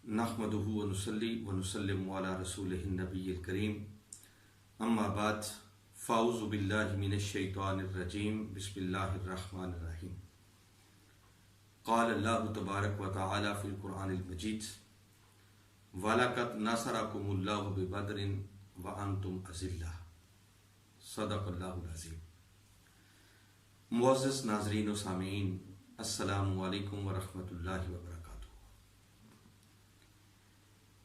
نحمدہ ونصلی ونسلم علی رسولہ النبی الکریم اما بعد فاعوذ باللہ من الشیطان الرجیم بسم اللہ الرحمن الرحیم قال اللہ تبارک و تعالی فی القرآن المجید وَلَقَدْ نَصَرَكُمُ اللَّهُ بِبَدْرٍ وَأَنْتُمْ أَذِلَّةٌ صدق اللہ العظیم۔ معزز ناظرین و سامعین، السلام علیکم ورحمۃ اللہ وبرکاتہ۔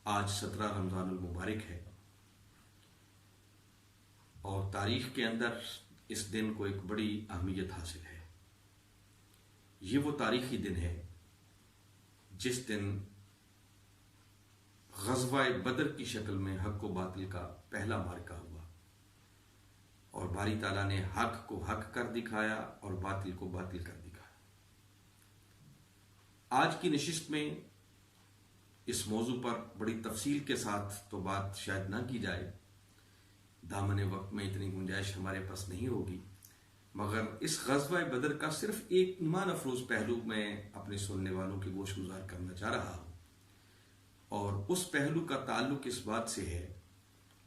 آج 17 رمضان المبارک ہے اور تاریخ کے اندر اس دن کو ایک بڑی اہمیت حاصل ہے۔ یہ وہ تاریخی دن ہے جس دن غزوہ بدر کی شکل میں حق و باطل کا پہلا معرکہ ہوا اور باری تعالیٰ نے حق کو حق کر دکھایا اور باطل کو باطل کر دکھایا۔ آج کی نشست میں اس موضوع پر بڑی تفصیل کے ساتھ تو بات شاید نہ کی جائے، دامن وقت میں اتنی گنجائش ہمارے پاس نہیں ہوگی، مگر اس غزوہ بدر کا صرف ایک ایمان افروز پہلو میں اپنے سننے والوں کی گوش گزار کرنا چاہ رہا ہوں، اور اس پہلو کا تعلق اس بات سے ہے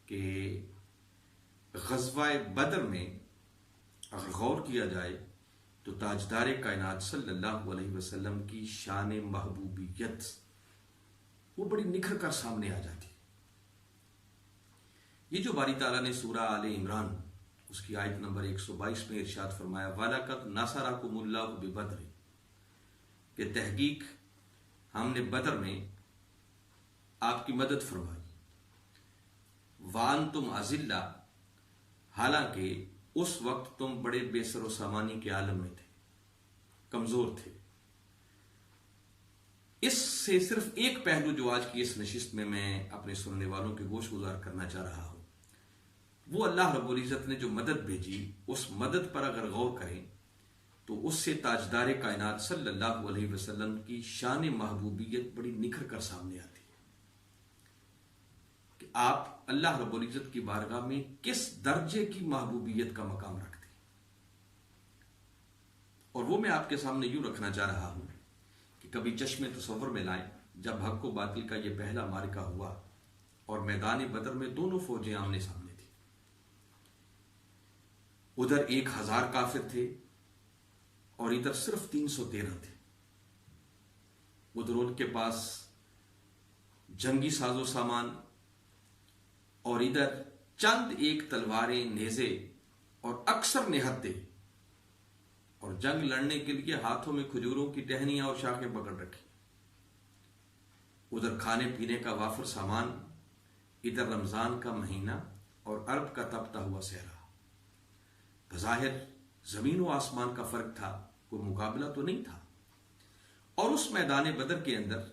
کہ غزوہ بدر میں اگر غور کیا جائے تو تاجدار کائنات صلی اللہ علیہ وسلم کی شان محبوبیت وہ بڑی نکھر کر سامنے آ جاتی۔ یہ جو باری تعالیٰ نے سورہ آل عمران اس کی آیت نمبر 122 میں ارشاد فرمایا وَلَقَدْ نَصَرَكُمُ اللَّهُ بِبَدْرٍ، کہ تحقیق ہم نے بدر میں آپ کی مدد فرمائی، وَأَنْتُمْ أَذِلَّةٌ، حالانکہ اس وقت تم بڑے بے سر و سامانی کے عالم میں تھے، کمزور تھے۔ اس سے صرف ایک پہلو جو آج کی اس نشست میں اپنے سننے والوں کے گوش گزار کرنا چاہ رہا ہوں، وہ اللہ رب العزت نے جو مدد بھیجی، اس مدد پر اگر غور کریں تو اس سے تاجدار کائنات صلی اللہ علیہ وسلم کی شان محبوبیت بڑی نکھر کر سامنے آتی ہے کہ آپ اللہ رب العزت کی بارگاہ میں کس درجے کی محبوبیت کا مقام رکھتے ہیں۔ اور وہ میں آپ کے سامنے یوں رکھنا چاہ رہا ہوں کہ کبھی چشم تصور میں لائیں جب حق و باطل کا یہ پہلا معرکہ ہوا اور میدان بدر میں دونوں فوجیں آمنے سامنے تھیں۔ ادھر 1000 کافر تھے اور ادھر صرف 313 تھے۔ ادھر ان کے پاس جنگی ساز و سامان اور ادھر چند ایک تلواریں، نیزے اور اکثر نہتے، اور جنگ لڑنے کے لیے ہاتھوں میں کھجوروں کی ٹہنیاں اور شاخیں پکڑ رکھی۔ ادھر کھانے پینے کا وافر سامان، ادھر رمضان کا مہینہ اور عرب کا تپتا ہوا صحرا۔ بظاہر زمین و آسمان کا فرق تھا، کوئی مقابلہ تو نہیں تھا۔ اور اس میدان بدر کے اندر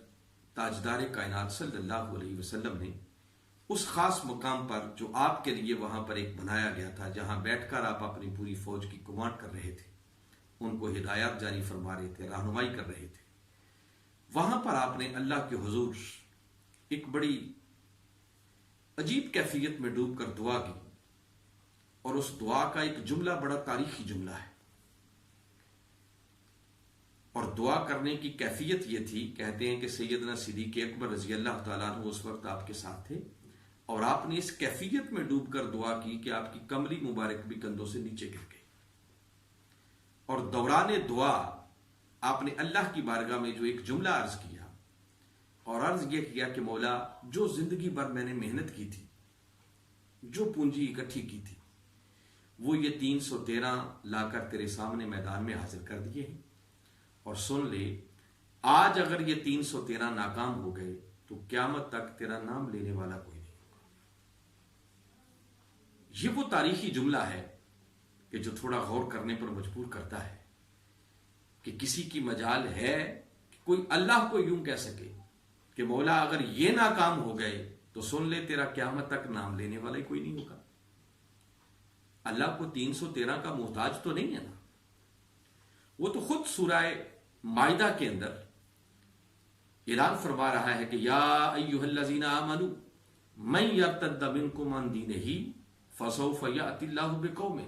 تاجدار کائنات صلی اللہ علیہ وسلم نے اس خاص مقام پر جو آپ کے لیے وہاں پر ایک بنایا گیا تھا، جہاں بیٹھ کر آپ اپنی پوری فوج کی کمانڈ کر رہے تھے، ان کو ہدایات جاری فرما رہے تھے، رہنمائی کر رہے تھے، وہاں پر آپ نے اللہ کے حضور ایک بڑی عجیب کیفیت میں ڈوب کر دعا کی، اور اس دعا کا ایک جملہ بڑا تاریخی جملہ ہے۔ اور دعا کرنے کی کیفیت یہ تھی، کہتے ہیں کہ سیدنا صدیق اکبر رضی اللہ تعالیٰ عنہ اس وقت آپ کے ساتھ تھے، اور آپ نے اس کیفیت میں ڈوب کر دعا کی کہ آپ کی کمری مبارک بھی کندھوں سے نیچے گر گئی، اور دوران دعا آپ نے اللہ کی بارگاہ میں جو ایک جملہ عرض کیا، اور عرض یہ کیا کہ مولا، جو زندگی بھر میں نے محنت کی تھی، جو پونجی اکٹھی کی تھی، وہ یہ 313 لا کر تیرے سامنے میدان میں حاضر کر دیے ہیں، اور سن لے، آج اگر یہ 313 ناکام ہو گئے تو قیامت تک تیرا نام لینے والا کوئی نہیں ہوگا۔ یہ وہ تاریخی جملہ ہے کہ جو تھوڑا غور کرنے پر مجبور کرتا ہے کہ کسی کی مجال ہے کہ کوئی اللہ کو یوں کہہ سکے کہ مولا اگر یہ ناکام ہو گئے تو سن لے، تیرا قیامت تک نام لینے والا ہی کوئی نہیں ہوگا۔ اللہ کو 313 کا محتاج تو نہیں ہے نا، وہ تو خود سورہ مائدہ کے اندر اعلان فرما رہا ہے کہ یا ایھا الذین آمنوا من یرتد منکم عن دینہ فسوف یأتی اللہ بقوم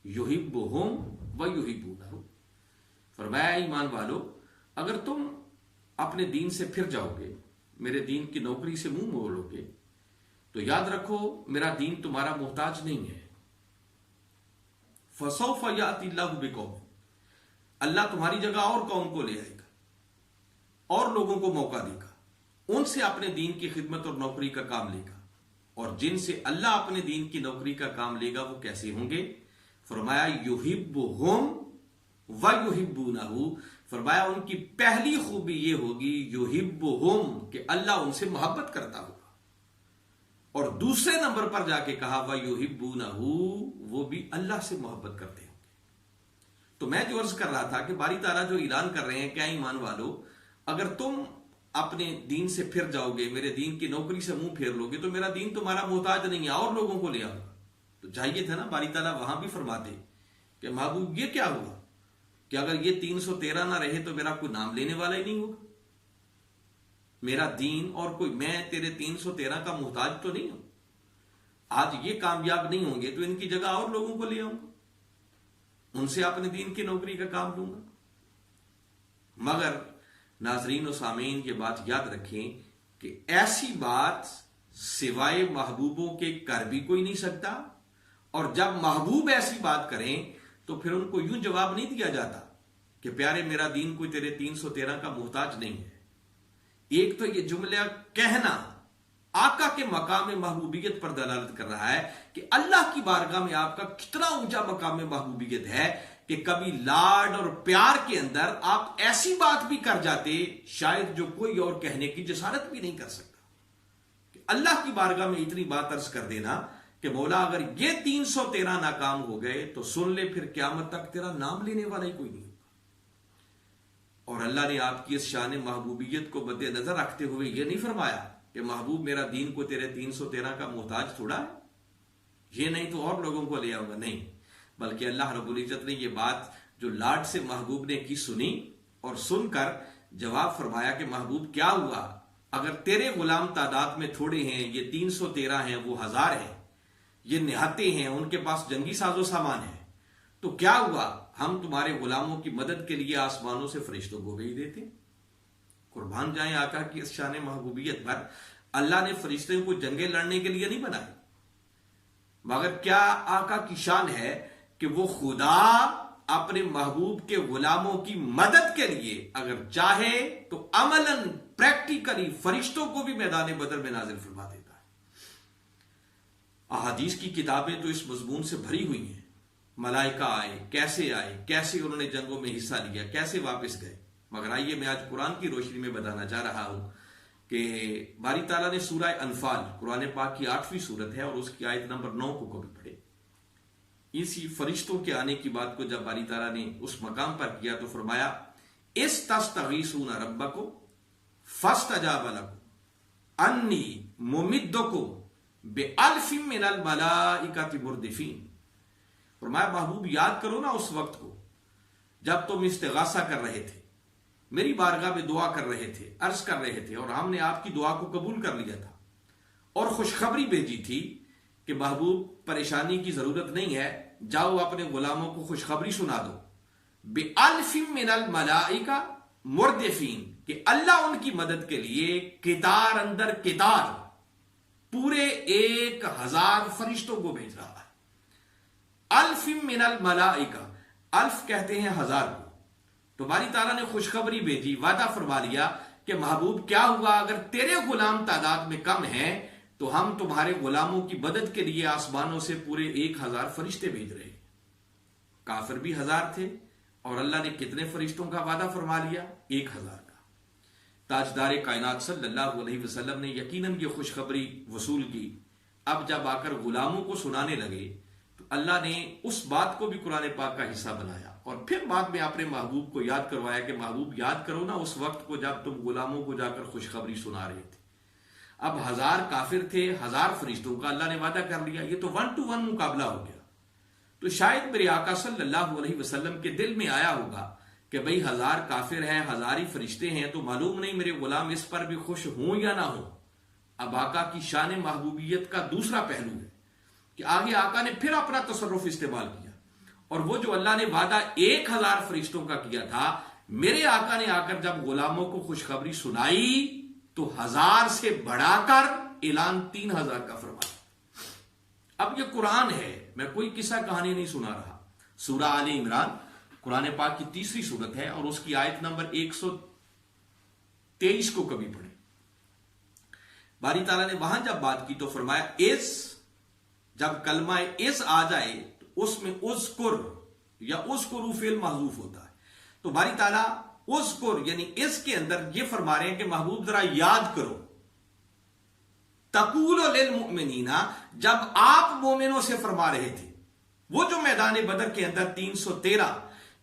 یحبہم ویحبونہ، فرمایا ایمان والو، اگر تم اپنے دین سے پھر جاؤ گے، میرے دین کی نوکری سے منہ موڑو گے تو یاد رکھو میرا دین تمہارا محتاج نہیں ہے. فَسَوْفَ يَأْتِ اللَّهُ بِقَوْمٍ، اللہ تمہاری جگہ اور قوم کو لے آئے گا اور لوگوں کو موقع دے گا، ان سے اپنے دین کی خدمت اور نوکری کا کام لے گا. اور جن سے اللہ اپنے دین کی نوکری کا کام لے گا وہ کیسے ہوں گے؟ فرمایا یحبہم ویحبونہ، فرمایا ان کی پہلی خوبی یہ ہوگی یحبہم کہ اللہ ان سے محبت کرتا ہوگا، اور دوسرے نمبر پر جا کے کہا ویحبونہ، وہ بھی اللہ سے محبت کرتے ہوں گے. تو میں جو عرض کر رہا تھا کہ باری تعالیٰ جو اعلان کر رہے ہیں کیا ایمان والو، اگر تم اپنے دین سے پھر جاؤ گے، میرے دین کی نوکری سے منہ پھیر لو گے تو میرا دین تمہارا محتاج نہیں ہے، اور لوگوں کو لے آؤ گا. تو چاہیے تھا نا باری تعالیٰ وہاں بھی فرماتے کہ محبوب یہ کیا ہوا کہ اگر یہ 313 نہ رہے تو میرا کوئی نام لینے والا ہی نہیں ہوگا. میرا دین اور کوئی، میں تیرے 313 کا محتاج تو نہیں ہوں. آج یہ کامیاب نہیں ہوں گے تو ان کی جگہ اور لوگوں کو لے آؤں گا، ان سے اپنے دین کی نوکری کا کام لوں گا. مگر ناظرین و سامعین یہ بات یاد رکھیں کہ ایسی بات سوائے محبوبوں کے کر بھی کوئی نہیں سکتا، اور جب محبوب ایسی بات کریں تو پھر ان کو یوں جواب نہیں دیا جاتا کہ پیارے میرا دین کوئی تیرے 313 کا محتاج نہیں ہے. ایک تو یہ جملہ کہنا آقا کے مقام محبوبیت پر دلالت کر رہا ہے کہ اللہ کی بارگاہ میں آپ کا کتنا اونچا مقام محبوبیت ہے کہ کبھی لاڈ اور پیار کے اندر آپ ایسی بات بھی کر جاتے شاید جو کوئی اور کہنے کی جسارت بھی نہیں کر سکتا. کہ اللہ کی بارگاہ میں اتنی بات عرض کر دینا کہ مولا اگر یہ 313 ناکام ہو گئے تو سن لے پھر قیامت تک تیرا نام لینے والا ہی کوئی نہیں ہوگا. اور اللہ نے آپ کی اس شان محبوبیت کو مد نظر رکھتے ہوئے یہ نہیں فرمایا کہ محبوب میرا دین کو تیرے 313 کا محتاج تھوڑا ہے، یہ نہیں تو اور لوگوں کو لے آؤں گا. نہیں، بلکہ اللہ رب العزت نے یہ بات جو لاڈ سے محبوب نے کی سنی اور سن کر جواب فرمایا کہ محبوب کیا ہوا اگر تیرے غلام تعداد میں تھوڑے ہیں، یہ 313 ہیں، وہ 1000 ہیں، یہ نہتے ہیں، ان کے پاس جنگی ساز و سامان ہے، تو کیا ہوا ہم تمہارے غلاموں کی مدد کے لیے آسمانوں سے فرشتوں کو بھیج دیتے. قربان جائیں آقا کی اس شان محبوبیت پر. اللہ نے فرشتوں کو جنگیں لڑنے کے لیے نہیں بنائے، مگر کیا آقا کی شان ہے کہ وہ خدا اپنے محبوب کے غلاموں کی مدد کے لیے اگر چاہے تو عملاً پریکٹیکلی فرشتوں کو بھی میدان بدر میں نازل فرما دیتا ہے. احادیث کی کتابیں تو اس مضمون سے بھری ہوئی ہیں. ملائکہ آئے، کیسے انہوں نے جنگوں میں حصہ لیا، کیسے واپس گئے. مگر آئیے میں آج قرآن کی روشنی میں بتانا چاہ رہا ہوں کہ باری تعالیٰ نے سورہ انفال، قرآن پاک کی 8ویں سورت ہے اور اس کی آیت نمبر 9 کو کبھی پڑھے. اسی فرشتوں کے آنے کی بات کو جب باری تعالیٰ نے اس مقام پر کیا تو فرمایا استغیثون ربکم فاستجاب لکم انی ممدکم بألف من الملائکۃ مردفین. فرمایا محبوب یاد کرو نا اس وقت کو جب تم استغاثہ کر رہے تھے، میری بارگاہ میں دعا کر رہے تھے، عرض کر رہے تھے، اور ہم نے آپ کی دعا کو قبول کر لیا تھا اور خوشخبری بھیجی تھی کہ محبوب پریشانی کی ضرورت نہیں ہے، جاؤ اپنے غلاموں کو خوشخبری سنا دو. بِأَلْفٍ مِّنَ الْمَلَائِکَةِ مُرْدِفِينَ کہ اللہ ان کی مدد کے لیے قطار اندر قطار پورے 1000 فرشتوں کو بھیج رہا ہے. الف من الملائکہ، الف کہتے ہیں 1000 کو. تو باری تعالیٰ نے خوشخبری بھیجی، وعدہ فرما لیا کہ محبوب کیا ہوا اگر تیرے غلام تعداد میں کم ہیں تو ہم تمہارے غلاموں کی مدد کے لیے آسمانوں سے پورے 1000 فرشتے بھیج رہے ہیں. کافر بھی 1000 تھے اور اللہ نے کتنے فرشتوں کا وعدہ فرما لیا؟ 1000 کا. تاجدار کائنات صلی اللہ علیہ وسلم نے یقیناً یہ خوشخبری وصول کی. اب جب آ کر غلاموں کو سنانے لگے تو اللہ نے اس بات کو بھی قرآن پاک کا حصہ بنایا اور پھر بعد میں اپنے محبوب کو یاد کروایا کہ محبوب یاد کرو نا اس وقت کو جب تم غلاموں کو جا کر خوشخبری سنا رہے تھے. اب 1000 کافر تھے، 1000 فرشتوں کا اللہ نے وعدہ کر لیا. یہ تو 1 to 1 مقابلہ ہو گیا. تو شاید میرے آقا صلی اللہ علیہ وسلم کے دل میں آیا ہوگا کہ بھئی 1000 کافر ہیں، 1000 ہی فرشتے ہیں، تو معلوم نہیں میرے غلام اس پر بھی خوش ہوں یا نہ ہوں. اب آقا کی شان محبوبیت کا دوسرا پہلو ہے کہ آگے آقا نے پھر اپنا تصرف استعمال کیا اور وہ جو اللہ نے وعدہ 1000 فرشتوں کا کیا تھا، میرے آقا نے آ کر جب غلاموں کو خوشخبری سنائی تو 1000 سے بڑھا کر اعلان 3000 کا فرمایا۔ اب یہ قرآن ہے، میں کوئی قصہ کہانی نہیں سنا رہا۔ سورہ آل عمران قرآن پاک کی تیسری سورت ہے اور اس کی آیت نمبر 123 کو کبھی پڑھیں۔ باری تعالیٰ نے وہاں جب بات کی تو فرمایا اس، جب کلمہ اس آ جائے تو اس میں اذکر یا اذکروا فعل محذوف ہوتا ہے، تو باری تعالیٰ اذکر یعنی اس کے اندر یہ فرما رہے ہیں کہ محبوب ذرا یاد کرو، تقول للمؤمنین، جب آپ مومنوں سے فرما رہے تھے، وہ جو میدان بدر کے اندر 313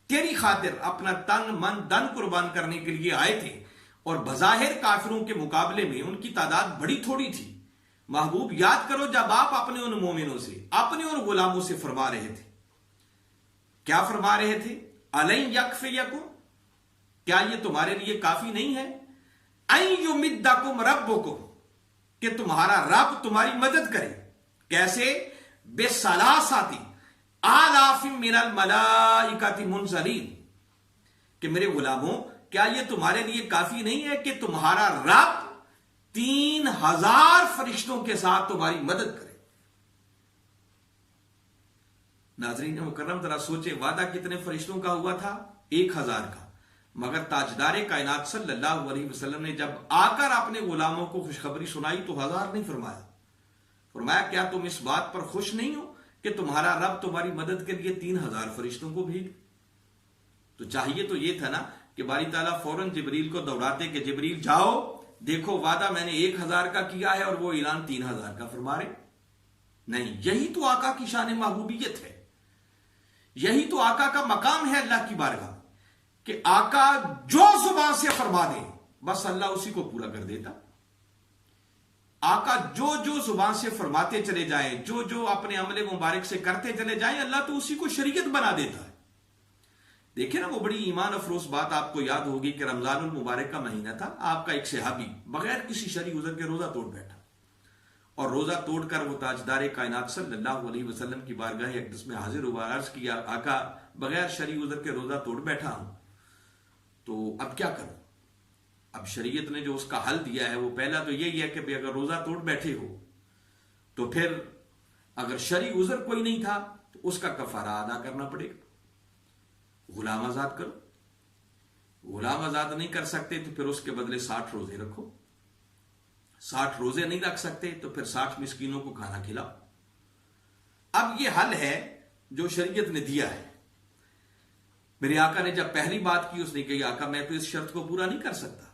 تیری خاطر اپنا تن من دن قربان کرنے کے لیے آئے تھے اور بظاہر کافروں کے مقابلے میں ان کی تعداد بڑی تھوڑی تھی، محبوب یاد کرو جب آپ اپنے ان مومنوں سے، اپنے ان غلاموں سے فرما رہے تھے، کیا فرما رہے تھے؟ الَن یکفیکم، کیا یہ تمہارے لیے کافی نہیں ہے؟ ان یمدکم ربکم، کہ تمہارا رب تمہاری مدد کرے، کیسے؟ بثلاثۃ آلاف من الملائکۃ منزلین، کہ میرے غلاموں کیا یہ تمہارے لیے کافی نہیں ہے کہ تمہارا رب 3000 فرشتوں کے ساتھ تمہاری مدد کرے؟ ناظرین مکرم ذرا سوچے، وعدہ کتنے فرشتوں کا ہوا تھا؟ 1000 کا، مگر تاجدار کائنات صلی اللہ علیہ وسلم نے جب آ کر اپنے غلاموں کو خوشخبری سنائی تو 1000 نہیں فرمایا، فرمایا کیا تم اس بات پر خوش نہیں ہو کہ تمہارا رب تمہاری مدد کے لیے 3000 فرشتوں کو بھیج؟ تو چاہیے تو یہ تھا نا کہ باری تعالیٰ فوراً جبریل کو دوڑاتے کہ جبریل جاؤ دیکھو وعدہ میں نے 1000 کا کیا ہے اور وہ اعلان 3000 کا فرما رہے۔ نہیں، یہی تو آقا کی شان محبوبیت ہے، یہی تو آقا کا مقام ہے اللہ کی بارگاہ کہ آقا جو زبان سے فرما دے بس اللہ اسی کو پورا کر دیتا۔ آقا جو جو زبان سے فرماتے چلے جائیں، جو جو اپنے عمل مبارک سے کرتے چلے جائیں، اللہ تو اسی کو شریعت بنا دیتا ہے۔ دیکھیں نا وہ بڑی ایمان افروز بات آپ کو یاد ہوگی کہ رمضان المبارک کا مہینہ تھا، آپ کا ایک صحابی بغیر کسی شرعی عذر کے روزہ توڑ بیٹھا، اور روزہ توڑ کر وہ تاجدار کائنات صلی اللہ علیہ وسلم کی بارگاہ اقدس میں حاضر ہوا، عرض کیا آقا بغیر شرعی عذر کے روزہ توڑ بیٹھا ہوں، تو اب کیا کروں؟ اب شریعت نے جو اس کا حل دیا ہے وہ پہلا تو یہی ہے کہ اگر روزہ توڑ بیٹھے ہو تو پھر اگر شرعی عذر کوئی نہیں تھا تو اس کا کفارہ ادا کرنا پڑے گا، غلام آزاد کرو، غلام آزاد نہیں کر سکتے تو پھر اس کے بدلے 60 روزے رکھو، 60 روزے نہیں رکھ سکتے تو پھر 60 مسکینوں کو کھانا کھلاؤ۔ اب یہ حل ہے جو شریعت نے دیا ہے۔ میرے آقا نے جب پہلی بات کی اس نے کہی آقا میں تو اس شرط کو پورا نہیں کر سکتا،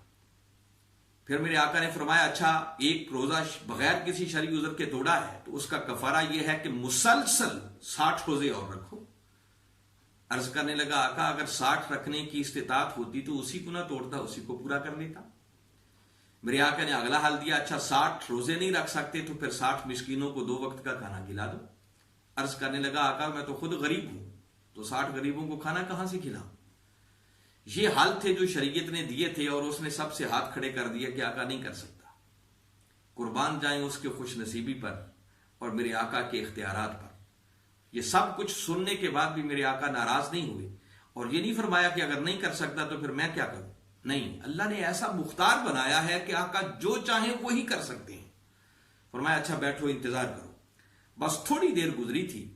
پھر میرے آقا نے فرمایا اچھا ایک روزہ بغیر کسی شرعی عذر کے توڑا ہے تو اس کا کفارہ یہ ہے کہ مسلسل 60 روزے اور رکھو۔ عرض کرنے لگا آقا اگر 60 رکھنے کی استطاعت ہوتی تو اسی کو نہ توڑتا، اسی کو پورا کر لیتا۔ میرے آقا نے اگلا حل دیا اچھا 60 روزے نہیں رکھ سکتے تو پھر 60 مسکینوں کو 2 وقت کا کھانا کھلا دو۔ عرض کرنے لگا آقا میں تو خود غریب ہوں تو 60 غریبوں کو کھانا کہاں سے کھلاؤں؟ یہ حل تھے جو شریعت نے دیے تھے اور اس نے سب سے ہاتھ کھڑے کر دیا کہ آقا نہیں کر سکتا۔ قربان جائیں اس کے خوش نصیبی پر اور میرے آقا کے اختیارات پر۔ یہ سب کچھ سننے کے بعد بھی میرے آقا ناراض نہیں ہوئے اور یہ نہیں فرمایا کہ اگر نہیں کر سکتا تو پھر میں کیا کروں، نہیں، اللہ نے ایسا مختار بنایا ہے کہ آقا جو چاہیں وہی کر سکتے ہیں۔ فرمایا اچھا بیٹھو انتظار کرو۔ بس تھوڑی دیر گزری تھی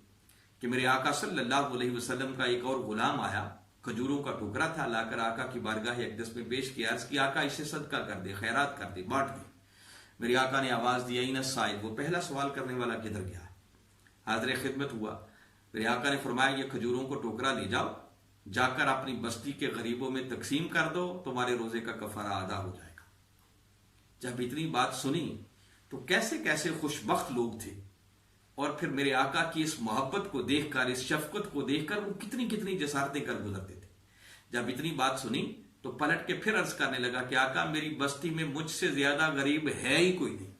کہ میرے آقا صلی اللہ علیہ وسلم کا ایک اور غلام آیا، کھجوروں کا ٹکڑا تھا، لا کر آقا کی بارگاہ اقدس میں پیش کیا، عرض کی آقا اسے صدقہ کر دے، خیرات کر دے، بانٹ دے۔ میرے آقا نے آواز دی این السائل، وہ پہلا سوال کرنے والا کدھر گیا ہے؟ حاضر خدمت ہوا۔ میرے آقا نے فرمایا یہ کھجوروں کو ٹوکرا لے جاؤ، جا کر اپنی بستی کے غریبوں میں تقسیم کر دو، تمہارے روزے کا کفارہ ادا ہو جائے گا۔ جب اتنی بات سنی تو کیسے کیسے خوش بخت لوگ تھے، اور پھر میرے آقا کی اس محبت کو دیکھ کر، اس شفقت کو دیکھ کر وہ کتنی کتنی جسارتیں کر گزرتے تھے۔ جب اتنی بات سنی تو پلٹ کے پھر عرض کرنے لگا کہ آقا میری بستی میں مجھ سے زیادہ غریب ہے ہی کوئی نہیں۔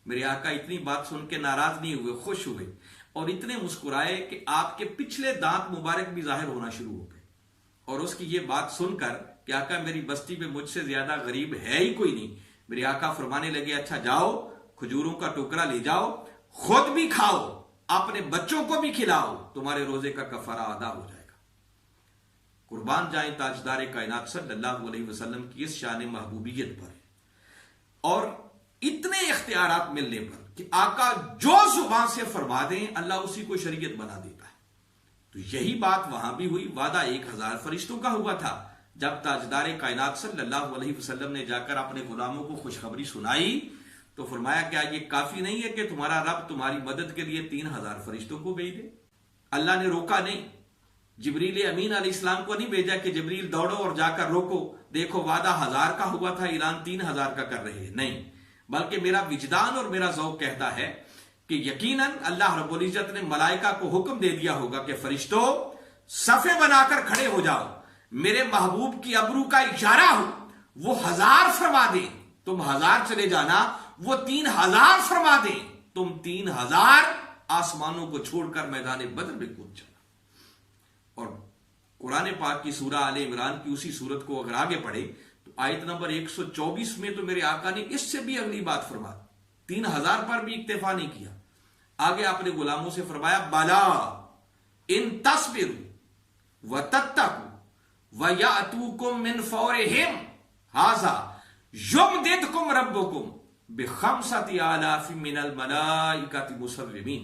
میرے آقا اتنی بات سن کے ناراض نہیں ہوئے، خوش ہوئے اور اتنے مسکرائے کہ آپ کے پچھلے دانت مبارک بھی ظاہر ہونا شروع ہو گئے، اور اس کی یہ بات سن کر کہ آقا میری بستی میں مجھ سے زیادہ غریب ہے ہی کوئی نہیں، میرے آقا فرمانے لگے اچھا جاؤ کھجوروں کا ٹکڑا لے جاؤ، خود بھی کھاؤ، اپنے بچوں کو بھی کھلاؤ، تمہارے روزے کا کفارہ ادا ہو جائے گا۔ قربان جائیں تاجدار کائنات صلی اللہ علیہ وسلم کی اس شان محبوبیت پر۔ اور اتنے اختیارات ملنے پر کہ آقا جو زبان سے فرما دیں اللہ اسی کو شریعت بنا دیتا ہے. تو یہی بات وہاں بھی ہوئی. وعدہ 1000 فرشتوں کا ہوا تھا. جب تاجدار کائنات صلی اللہ علیہ وسلم نے جا کر اپنے غلاموں کو خوشخبری سنائی تو فرمایا کیا یہ کافی نہیں ہے کہ تمہارا رب تمہاری مدد کے لیے 3000 فرشتوں کو بھیج دے؟ اللہ نے روکا نہیں. جبریل امین علیہ السلام کو نہیں بھیجا کہ جبریل دوڑو اور جا کر روکو، دیکھو وعدہ 1000 کا ہوا تھا، اعلان 3000 کا کر رہے ہیں. نہیں، بلکہ میرا وجدان اور میرا ذوق کہتا ہے کہ یقیناً اللہ رب العزت نے ملائکہ کو حکم دے دیا ہوگا کہ فرشتوں صفے بنا کر کھڑے ہو جاؤ، میرے محبوب کی ابرو کا اشارہ ہو، وہ 1000 فرما دیں تم 1000 چلے جانا، وہ 3000 فرما دیں تم 3000 آسمانوں کو چھوڑ کر میدان بدر میں کود جانا. اور قرآن پاک کی سورہ آل عمران کی اسی سورت کو اگر آگے پڑھے تو آیت نمبر 124 میں تو میرے آقا نے اس سے بھی اگلی بات فرما، 3000 پر بھی اکتفا نہیں کیا. آگے آپ نے غلاموں سے فرمایا بلا ان تصبروا وتتقوا ویأتوکم من فورہم ھذا یمددکم ربکم بخمسۃ آلاف من الملائکۃ مسومین.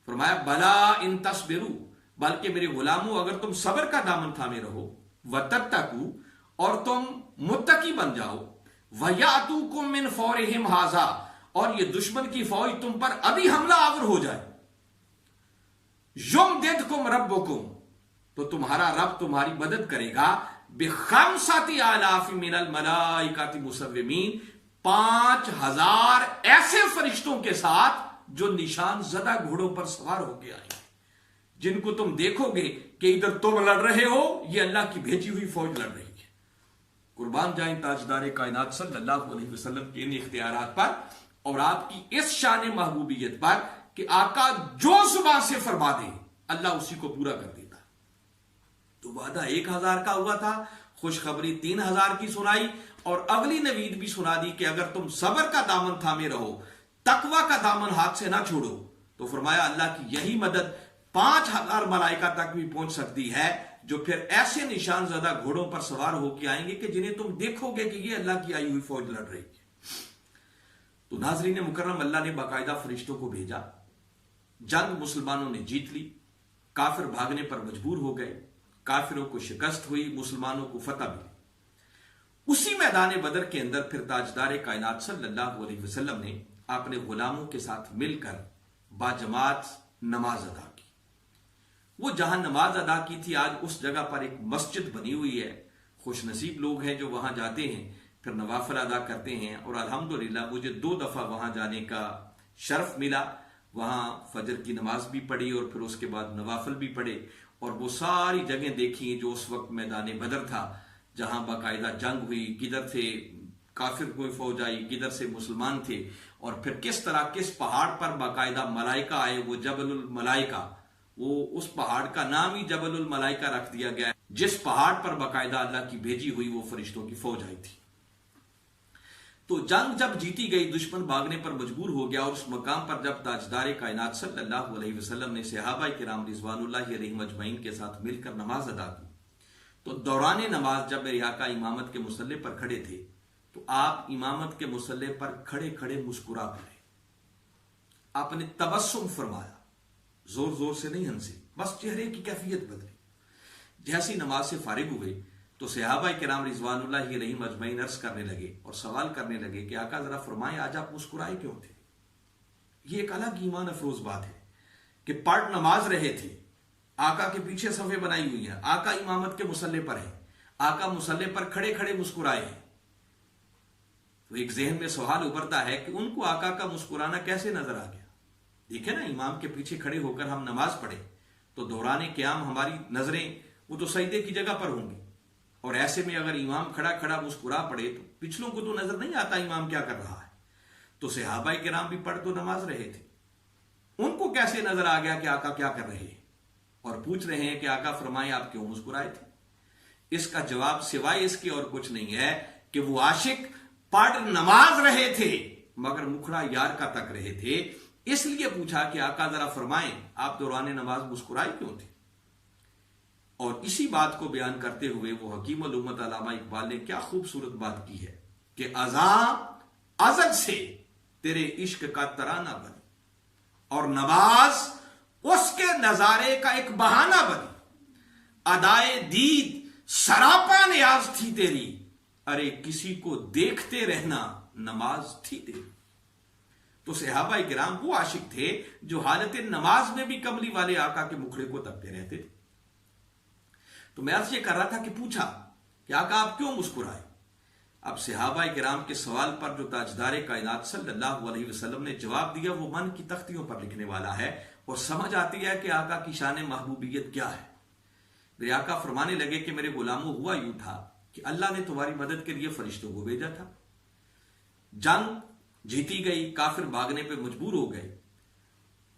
فرمایا بلا ان تصبروا، بلکہ میرے غلاموں اگر تم صبر کا دامن تھامے رہو، وتتقوا اور تم متقی بن جاؤ، وَيَأْتُوكُم مِّن فَوْرِهِمْ هَٰذَا اور یہ دشمن کی فوج تم پر ابھی حملہ آور ہو جائے، يُمْدِدْكُمْ رَبُّكُمْ تو تمہارا رب تمہاری مدد کرے گا، بِخَمْسَةِ آلَافٍ مِّنَ الْمَلَائِكَةِ مُسَوِّمِينَ 5000 ایسے فرشتوں کے ساتھ جو نشان زدہ گھوڑوں پر سوار ہو کے آئے، جن کو تم دیکھو گے کہ ادھر تم لڑ رہے ہو، یہ اللہ کی بھیجی ہوئی فوج لڑ رہی ہے. قربان جائیں تاجدار کائنات صلی اللہ علیہ وسلم کے ان اختیارات پر اور آپ کی اس شان محبوبیت پر کہ آقا جو زبان سے فرما دے اللہ اسی کو پورا کر دیتا. تو وعدہ 1000 کا ہوا تھا، خوشخبری 3000 کی سنائی اور اگلی نوید بھی سنا دی کہ اگر تم صبر کا دامن تھامے رہو، تقوی کا دامن ہاتھ سے نہ چھوڑو، تو فرمایا اللہ کی یہی مدد 5000 ملائکہ تک بھی پہنچ سکتی ہے، جو پھر ایسے نشان زدہ گھوڑوں پر سوار ہو کے آئیں گے کہ جنہیں تم دیکھو گے کہ یہ اللہ کی آئی ہوئی فوج لڑ رہی ہے. تو ناظرین مکرم، اللہ نے باقاعدہ فرشتوں کو بھیجا، جنگ مسلمانوں نے جیت لی، کافر بھاگنے پر مجبور ہو گئے، کافروں کو شکست ہوئی، مسلمانوں کو فتح ملی. اسی میدان بدر کے اندر پھر تاجدار کائنات صلی اللہ علیہ وسلم نے اپنے غلاموں کے ساتھ مل کر باجماعت نماز ادا کی. وہ جہاں نماز ادا کی تھی آج اس جگہ پر ایک مسجد بنی ہوئی ہے. خوش نصیب لوگ ہیں جو وہاں جاتے ہیں پھر نوافل ادا کرتے ہیں، اور الحمدللہ مجھے 2 دفعہ وہاں جانے کا شرف ملا. وہاں فجر کی نماز بھی پڑھی اور پھر اس کے بعد نوافل بھی پڑھے، اور وہ ساری جگہیں دیکھی جو اس وقت میدان بدر تھا، جہاں باقاعدہ جنگ ہوئی، کدھر سے کافر کوئی فوج آئی، کدھر سے مسلمان تھے، اور پھر کس طرح کس پہاڑ پر باقاعدہ ملائکہ آئے، وہ جبل الملائکہ، وہ اس پہاڑ کا نام ہی جبل الملائکہ رکھ دیا گیا ہے، جس پہاڑ پر باقاعدہ اللہ کی بھیجی ہوئی وہ فرشتوں کی فوج آئی تھی. تو جنگ جب جیتی گئی، دشمن بھاگنے پر مجبور ہو گیا، اور اس مقام پر جب تاجدار کائنات صلی اللہ علیہ وسلم نے صحابہ کرام رضوان اللہ علیہم اجمعین کے ساتھ مل کر نماز ادا کی، تو دوران نماز جب میرے آقا امامت کے مصلی پر کھڑے تھے تو آپ امامت کے مصلی پر کھڑے کھڑے مسکرا پڑے. آپ نے تبسم فرمایا، زور زور سے نہیں ہنسے، بس چہرے کی کیفیت بدلی. جیسی نماز سے فارغ ہوئے تو صحابہ کرام رضوان اللہ علیہم اجمعین عرض کرنے لگے اور سوال کرنے لگے کہ آقا ذرا فرمائیں آج آپ مسکرائے کیوں تھے؟ یہ ایک الگ ایمان افروز بات ہے کہ پڑھ نماز رہے تھے، آقا کے پیچھے صفیں بنائی ہوئی ہیں، آقا امامت کے مصلی پر ہیں، آقا مصلی پر کھڑے کھڑے مسکرائے ہیں. تو ایک ذہن میں سوال ابھرتا ہے کہ ان کو آقا کا مسکرانا کیسے نظر آ گیا؟ دیکھیں نا، امام کے پیچھے کھڑے ہو کر ہم نماز پڑھیں تو دوران قیام ہماری نظریں وہ تو سجدے کی جگہ پر ہوں گی، اور ایسے میں اگر امام کھڑا کھڑا مسکرا پڑے تو پچھلوں کو تو نظر نہیں آتا امام کیا کر رہا ہے. تو صحابہ کرام بھی پڑھ تو نماز رہے تھے، ان کو کیسے نظر آ گیا کہ آقا کیا کر رہے ہیں، اور پوچھ رہے ہیں کہ آقا فرمائیں آپ کیوں مسکرائے تھے؟ اس کا جواب سوائے اس کے اور کچھ نہیں ہے کہ وہ عاشق پڑھ نماز رہے تھے مگر مکھڑا یار کا تک رہے تھے. اس لیے پوچھا کہ آقا ذرا فرمائیں آپ دوران نماز مسکرائے کیوں تھے؟ اور اسی بات کو بیان کرتے ہوئے وہ حکیم الامت علامہ اقبال نے کیا خوبصورت بات کی ہے کہ اذاں ازل سے تیرے عشق کا ترانہ بنی، اور نماز اس کے نظارے کا ایک بہانہ بنی، ادائے دید سراپا نیاز تھی تیری، ارے کسی کو دیکھتے رہنا نماز تھی تیری۔ تو صحابہ کرام وہ عاشق تھے جو حالت نماز میں بھی کملی والے آقا کے مکھڑے کو تکتے رہتے تھے۔ تو میں عرض یہ کر رہا تھا کہ پوچھا کہ آقا آپ کیوں مسکرائے؟ اب صحابہ کرام کے سوال پر جو تاجدار کائنات صلی اللہ علیہ وسلم نے جواب دیا وہ من کی تختیوں پر لکھنے والا ہے، اور سمجھ آتی ہے کہ آقا کی شان محبوبیت کیا ہے۔ میرے آقا فرمانے لگے کہ میرے غلاموں، ہوا یوں تھا کہ اللہ نے تمہاری مدد کے لیے فرشتوں کو بھیجا تھا، جنگ جیتی گئی، کافر بھاگنے پہ مجبور ہو گئے،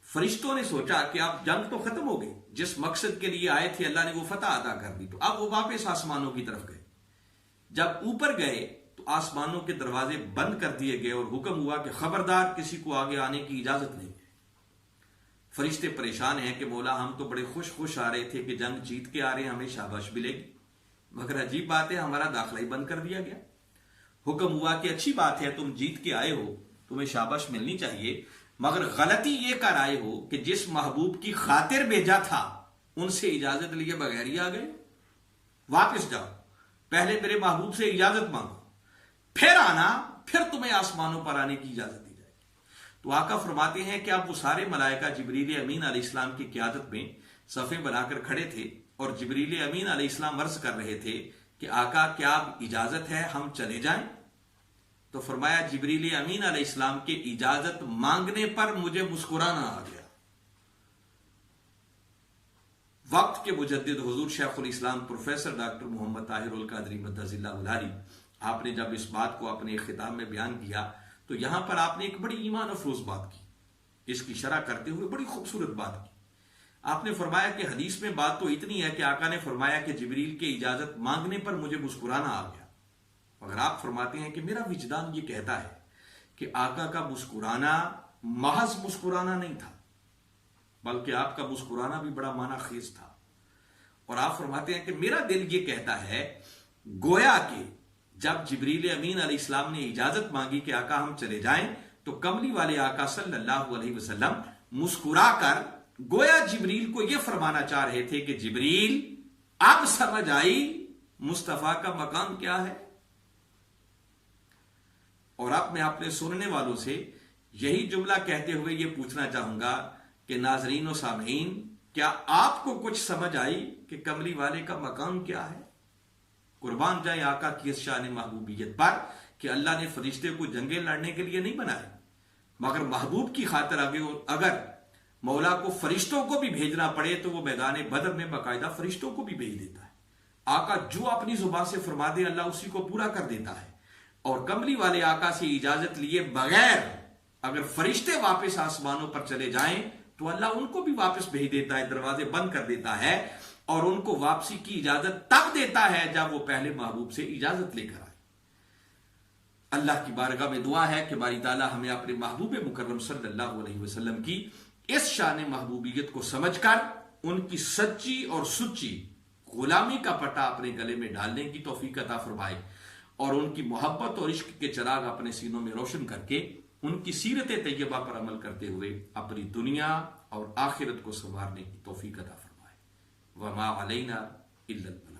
فرشتوں نے سوچا کہ اب جنگ تو ختم ہو گئی، جس مقصد کے لیے آئے تھے اللہ نے وہ فتح عطا کر دی، تو اب وہ واپس آسمانوں کی طرف گئے۔ جب اوپر گئے تو آسمانوں کے دروازے بند کر دیے گئے اور حکم ہوا کہ خبردار کسی کو آگے آنے کی اجازت نہیں ہے۔ فرشتے پریشان ہیں کہ مولا ہم تو بڑے خوش آ رہے تھے کہ جنگ جیت کے آ رہے ہیں، ہمیں شاباش ملے گی، مگر عجیب بات ہے ہمارا داخلہ ہی بند کر دیا گیا۔ حکم ہوا کہ اچھی بات ہے تم جیت کے آئے ہو، تمہیں شاباش ملنی چاہیے، مگر غلطی یہ کر آئے ہو کہ جس محبوب کی خاطر بھیجا تھا ان سے اجازت لیے بغیر ہی آ گئے۔ واپس جاؤ، پہلے میرے محبوب سے اجازت مانگو، پھر آنا، پھر تمہیں آسمانوں پر آنے کی اجازت دی جائے گی۔ تو آقا فرماتے ہیں کہ اب وہ سارے ملائکہ جبریل امین علیہ السلام کی قیادت میں صفیں بنا کر کھڑے تھے، اور جبریل امین علیہ السلام عرض کر رہے تھے کہ آقا کیا اب اجازت ہے ہم چلے جائیں؟ تو فرمایا جبریل امین علیہ السلام کے اجازت مانگنے پر مجھے مسکرانا آ گیا۔ وقت کے مجدد حضور شیخ الاسلام پروفیسر ڈاکٹر محمد طاہر القادری مدظ اللہ العالی، آپ نے جب اس بات کو اپنے خطاب میں بیان کیا تو یہاں پر آپ نے ایک بڑی ایمان افروز بات کی، اس کی شرح کرتے ہوئے بڑی خوبصورت بات کی۔ آپ نے فرمایا کہ حدیث میں بات تو اتنی ہے کہ آقا نے فرمایا کہ جبریل کے اجازت مانگنے پر مجھے مسکرانا آ گیا، مگر آپ فرماتے ہیں کہ میرا وجدان یہ کہتا ہے کہ آقا کا مسکرانا محض مسکرانا نہیں تھا، بلکہ آپ کا مسکرانا بھی بڑا معنی خیز تھا۔ اور آپ فرماتے ہیں کہ میرا دل یہ کہتا ہے گویا کہ جب جبریل امین علیہ السلام نے اجازت مانگی کہ آقا ہم چلے جائیں تو کملی والے آقا صلی اللہ علیہ وسلم مسکرا کر گویا جبریل کو یہ فرمانا چاہ رہے تھے کہ جبریل اب سمجھ آئی مصطفیٰ کا مقام کیا ہے۔ اور اب میں اپنے سننے والوں سے یہی جملہ کہتے ہوئے یہ پوچھنا چاہوں گا کہ ناظرین و سامعین، کیا آپ کو کچھ سمجھ آئی کہ کملی والے کا مقام کیا ہے؟ قربان جائیں آقا کی اس شان محبوبیت پر کہ اللہ نے فرشتے کو جنگیں لڑنے کے لیے نہیں بنائے، مگر محبوب کی خاطر اگر مولا کو فرشتوں کو بھی بھیجنا پڑے تو وہ میدان بدر میں باقاعدہ فرشتوں کو بھی بھیج دیتا ہے۔ آقا جو اپنی زبان سے فرما دے اللہ اسی کو پورا کر دیتا ہے، اور کملی والے آقا سے اجازت لیے بغیر اگر فرشتے واپس آسمانوں پر چلے جائیں تو اللہ ان کو بھی واپس بھیج دیتا ہے، دروازے بند کر دیتا ہے، اور ان کو واپسی کی اجازت تب دیتا ہے جب وہ پہلے محبوب سے اجازت لے کر آئے۔ اللہ کی بارگاہ میں دعا ہے کہ باری تعالیٰ ہمیں اپنے محبوب مکرم صلی اللہ علیہ وسلم کی اس شان محبوبیت کو سمجھ کر ان کی سچی اور سچی غلامی کا پٹا اپنے گلے میں ڈالنے کی توفیق عطا فرمائے، اور ان کی محبت اور عشق کے چراغ اپنے سینوں میں روشن کر کے ان کی سیرت طیبہ پر عمل کرتے ہوئے اپنی دنیا اور آخرت کو سنوارنے کی توفیق عطا فرمائے۔ وما علینا الا البلاغ۔